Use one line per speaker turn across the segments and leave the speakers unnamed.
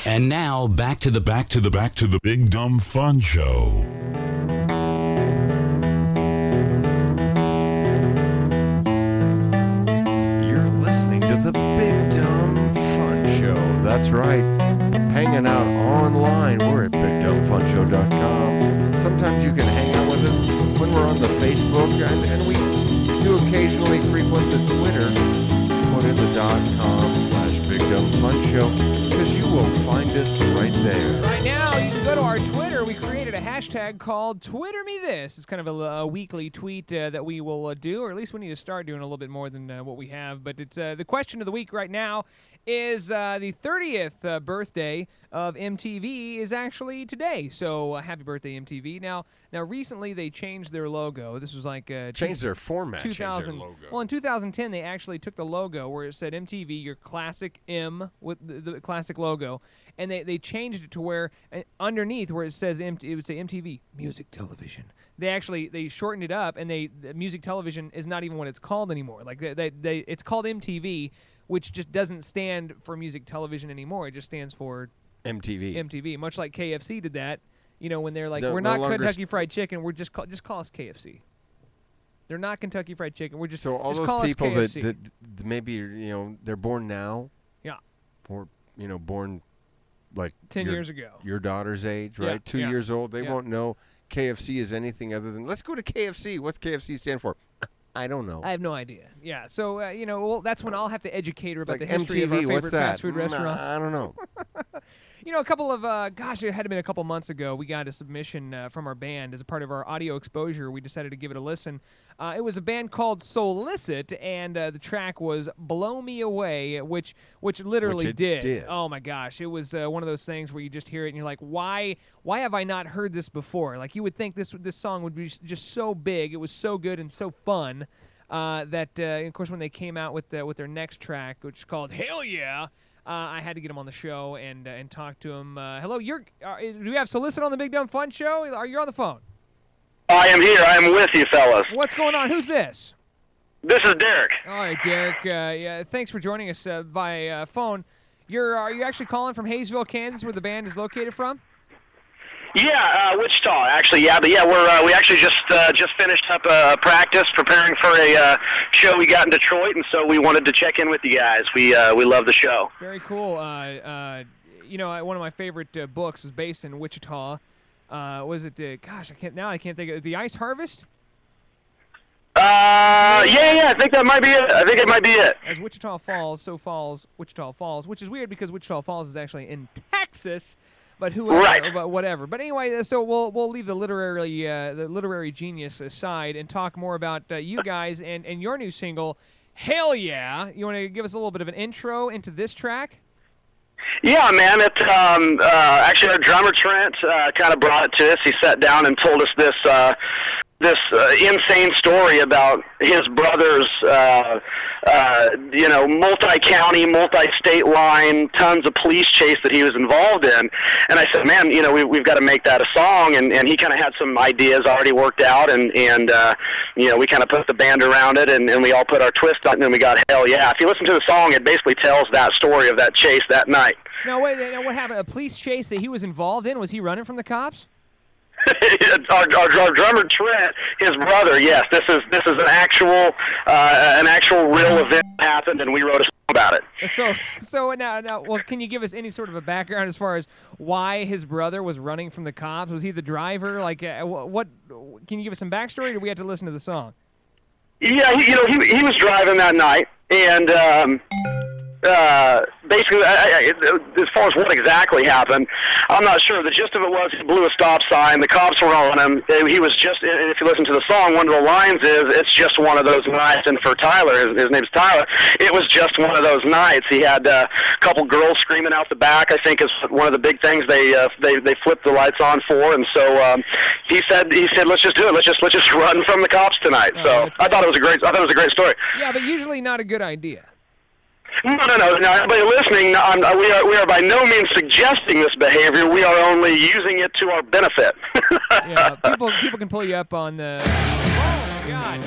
And now back to the Big Dumb Fun Show.
You're listening to the Big Dumb Fun Show. That's right. Hanging out online. We're at BigDumbFunShow.com. Sometimes you can hang out with us when we're on the Facebook, and we do occasionally frequent the Twitter. Put in the .com/BigDumbFunShow because you will find us right there.
Right now, you can go to our Twitter. We created a hashtag called Twitter Me This. It's kind of a weekly tweet that we will do, or at least we need to start doing a little bit more than what we have. But it's the question of the week right now is the 30th birthday of MTV is actually today. So happy birthday, MTV. Now recently they changed their logo. This was like
changed their format,
2000,
changed their logo.
Well, in 2010 they actually took the logo where it said MTV, your classic M with the classic logo, and they changed it to where underneath where it says it would say MTV Music Television. They shortened it up, and the Music Television is not even what it's called anymore. Like it's called MTV, which just doesn't stand for music television anymore. It just stands for MTV. Much like KFC did that, when they're like, we're not Kentucky Fried Chicken. We're just call us KFC. They're not Kentucky Fried Chicken. We're just
so all
just
those
call
people
us KFC.
that maybe they're born now.
Yeah.
Or born like
10 years ago.
Your daughter's age, right? 2 years old. They won't know KFC is anything other than let's go to KFC. What's KFC stand for? I don't know.
I have no idea. Yeah, so well, that's when I'll have to educate her about
like
the history
MTV,
of our favorite
what's that?
fast food restaurants.
I don't know.
A couple of it had been a couple months ago. We got a submission from our band as a part of our audio exposure. We decided to give it a listen. It was a band called SOULICIT, and the track was "Blow Me Away," which literally did. Oh my gosh, it was one of those things where you just hear it and you're like, why have I not heard this before? Like you would think this song would be just so big. It was so good and so fun that of course when they came out with their next track, which is called "Hell Yeah." I had to get him on the show and talk to him. Hello, do we have SOULICIT on the Big Dumb Fun Show? Are you on the phone?
I am here. I am with you, fellas.
What's going on? Who's this?
This is Derek.
All right, Derek. Thanks for joining us by phone. Are you actually calling from Hayesville, Kansas, where the band is located from?
Yeah, Wichita, actually. Yeah, but we actually just finished up practice, preparing for a show we got in Detroit, and so we wanted to check in with you guys. We love the show.
Very cool. One of my favorite books was based in Wichita. Was it? I can't think of the Ice Harvest.
Yeah, I think that might be it. I think it might be it.
As Wichita Falls, so falls Wichita Falls, which is weird because Wichita Falls is actually in Texas. But but whatever. But anyway, so we'll leave the literary genius aside and talk more about you guys and your new single, "Hell Yeah." You want to give us a little bit of an intro into this track?
Yeah, man. It actually our drummer Trent kind of brought it to us. He sat down and told us this insane story about his brother's multi-county, multi-state line, tons of police chase that he was involved in. And I said, man, we've got to make that a song. And he kind of had some ideas already worked out, and we kind of put the band around it, and we all put our twist on it, and then we got Hell Yeah. If you listen to the song, it basically tells that story of that chase that night.
Now, wait, what happened? A police chase that he was involved in? Was he running from the cops?
our drummer Trent, his brother. Yes, this is an actual real event that happened, and we wrote a song about it.
So now, well, can you give us any sort of a background as far as why his brother was running from the cops? Was he the driver? Like, what? Can you give us some backstory, or do we have to listen to the song?
Yeah, he was driving that night, and basically, as far as what exactly happened, I'm not sure. The gist of it was he blew a stop sign. The cops were on him. He was just, and if you listen to the song, one of the lines is, "It's just one of those nights." And for Tyler, his name's Tyler, it was just one of those nights. He had a couple girls screaming out the back, I think is one of the big things they flipped the lights on for. And so he said, let's just do it. Let's just run from the cops tonight. So I thought it was a great story.
Yeah, but usually not a good idea.
No. Everybody listening, we are by no means suggesting this behavior. We are only using it to our benefit.
Yeah, people can pull you up on the. God.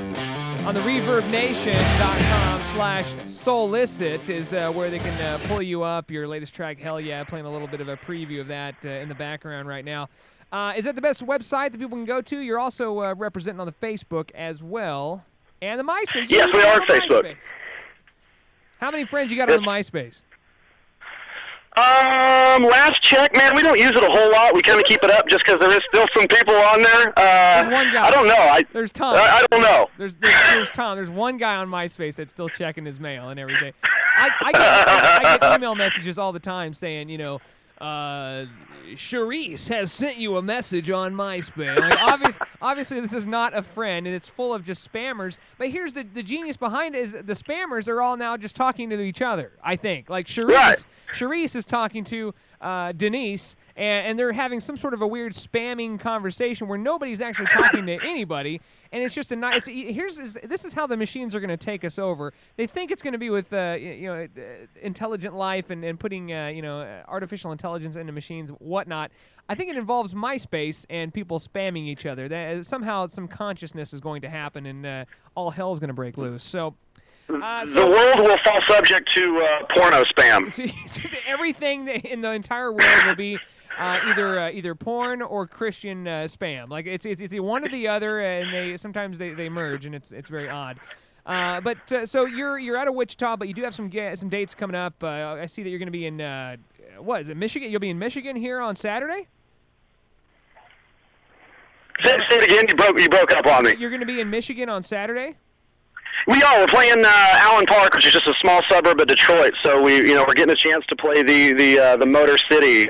On the ReverbNation.com/SOULICIT is where they can pull you up. Your latest track, Hell Yeah, playing a little bit of a preview of that in the background right now. Is that the best website that people can go to? You're also representing on the Facebook as well. And the MySpace.
Yes, we are on Facebook.
MySpace. How many friends you got on the MySpace?
Last check, man, we don't use it a whole lot. We kind of keep it up just because there is still some people on there.
There's one guy.
I don't know.
There's Tom.
I don't know.
There's Tom. There's one guy on MySpace that's still checking his mail and everything. I get email messages all the time saying, you know, Charisse has sent you a message on MySpace. Like, obviously, this is not a friend, and it's full of just spammers. But here's the genius behind it is the spammers are all now just talking to each other, I think. Like, Charisse is talking to Denise, and they're having some sort of a weird spamming conversation where nobody's actually talking to anybody. And it's just a nice. This is how the machines are going to take us over. They think it's going to be with intelligent life and putting artificial intelligence into machines, whatnot. I think it involves MySpace and people spamming each other. That somehow some consciousness is going to happen, and all hell's going to break loose. So.
The world will fall subject to porno spam.
Just everything in the entire world will be. Either porn or Christian spam. Like it's one or the other, and sometimes they merge, and it's very odd. So you're out of Wichita, but you do have some dates coming up. I see that you're going to be in what is it, Michigan? You'll be in Michigan here on Saturday.
Say it again. You broke up on me.
You're going to be in Michigan on Saturday.
We are. We're playing Allen Park, which is just a small suburb of Detroit. So we're getting a chance to play the Motor City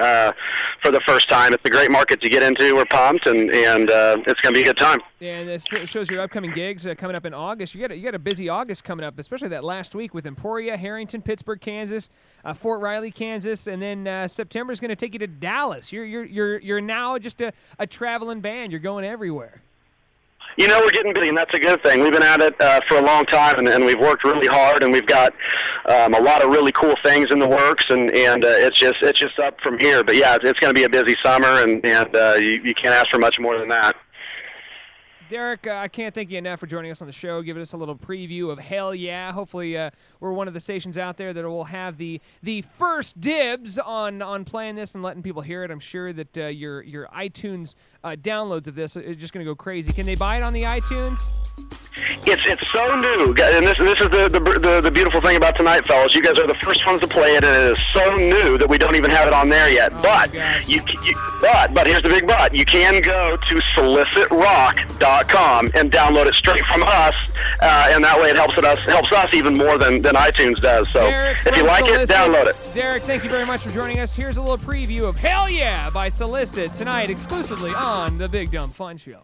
for the first time. It's a great market to get into. We're pumped, and it's going to be a good time.
Yeah, and this shows your upcoming gigs coming up in August. You got a busy August coming up, especially that last week with Emporia, Harrington, Pittsburgh, Kansas, Fort Riley, Kansas, and then September is going to take you to Dallas. You're now just a traveling band. You're going everywhere.
You know, we're getting busy, and that's a good thing. We've been at it for a long time, and we've worked really hard, and we've got a lot of really cool things in the works, and it's just up from here. But yeah, it's going to be a busy summer, and you can't ask for much more than that.
Derek, I can't thank you enough for joining us on the show, giving us a little preview of Hell Yeah. Hopefully we're one of the stations out there that will have the first dibs on playing this and letting people hear it. I'm sure that your iTunes downloads of this is just going to go crazy. Can they buy it on the iTunes?
It's so new, and this is the beautiful thing about tonight, fellas. You guys are the first ones to play it, and it is so new that we don't even have it on there yet.
Oh,
but but here's the big but. You can go to SOULICITROCK.com and download it straight from us, and that way it helps us even more than iTunes does. So
Derek,
if you like it, download it.
Derek, thank you very much for joining us. Here's a little preview of Hell Yeah by SOULICIT tonight exclusively on the Big Dumb Fun Show.